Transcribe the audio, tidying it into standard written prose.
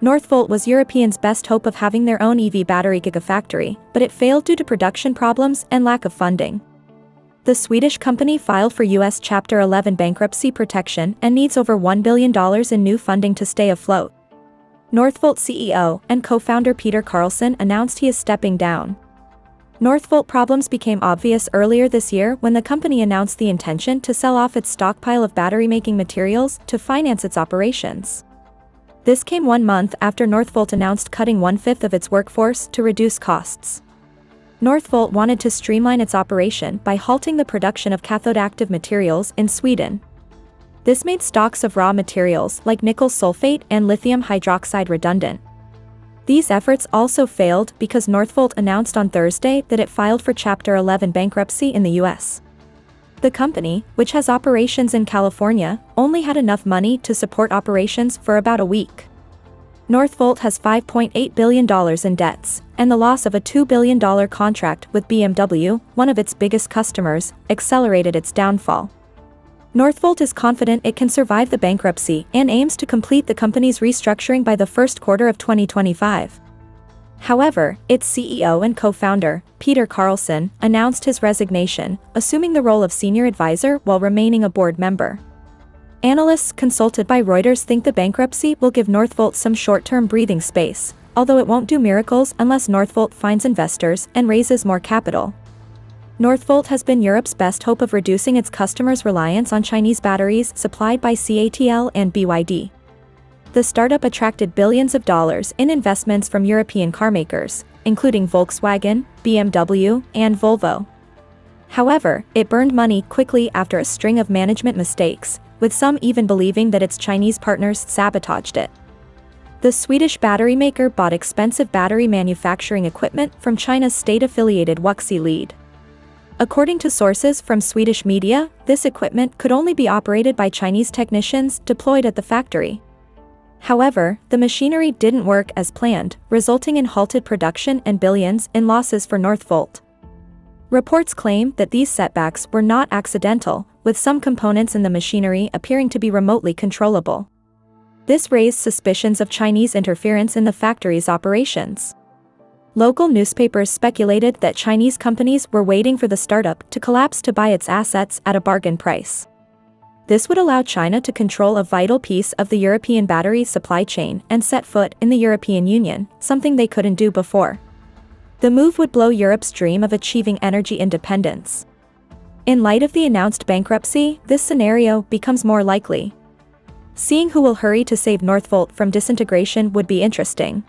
Northvolt was Europeans' best hope of having their own EV battery gigafactory, but it failed due to production problems and lack of funding. The Swedish company filed for U.S. Chapter 11 bankruptcy protection and needs over $1 billion in new funding to stay afloat. Northvolt CEO and co-founder Peter Carlsson announced he is stepping down. Northvolt problems became obvious earlier this year when the company announced the intention to sell off its stockpile of battery-making materials to finance its operations. This came 1 month after Northvolt announced cutting 1/5 of its workforce to reduce costs. Northvolt wanted to streamline its operation by halting the production of cathode active materials in Sweden. This made stocks of raw materials like nickel sulfate and lithium hydroxide redundant. These efforts also failed because Northvolt announced on Thursday that it filed for Chapter 11 bankruptcy in the U.S. The company, which has operations in California, only had enough money to support operations for about a week. Northvolt has $5.8 billion in debts, and the loss of a $2 billion contract with BMW, one of its biggest customers, accelerated its downfall. Northvolt is confident it can survive the bankruptcy and aims to complete the company's restructuring by the first quarter of 2025. However, its CEO and co-founder, Peter Carlsson, announced his resignation, assuming the role of senior advisor while remaining a board member. Analysts consulted by Reuters think the bankruptcy will give Northvolt some short-term breathing space, although it won't do miracles unless Northvolt finds investors and raises more capital. Northvolt has been Europe's best hope of reducing its customers' reliance on Chinese batteries supplied by CATL and BYD. The startup attracted billions of dollars in investments from European carmakers, including Volkswagen, BMW, and Volvo. However, it burned money quickly after a string of management mistakes, with some even believing that its Chinese partners sabotaged it. The Swedish battery maker bought expensive battery manufacturing equipment from China's state-affiliated Wuxi Lead. According to sources from Swedish media, this equipment could only be operated by Chinese technicians deployed at the factory. However, the machinery didn't work as planned, resulting in halted production and billions in losses for Northvolt. Reports claim that these setbacks were not accidental, with some components in the machinery appearing to be remotely controllable. This raised suspicions of Chinese interference in the factory's operations. Local newspapers speculated that Chinese companies were waiting for the startup to collapse to buy its assets at a bargain price. This would allow China to control a vital piece of the European battery supply chain and set foot in the European Union, something they couldn't do before. The move would blow Europe's dream of achieving energy independence. In light of the announced bankruptcy, this scenario becomes more likely. Seeing who will hurry to save Northvolt from disintegration would be interesting.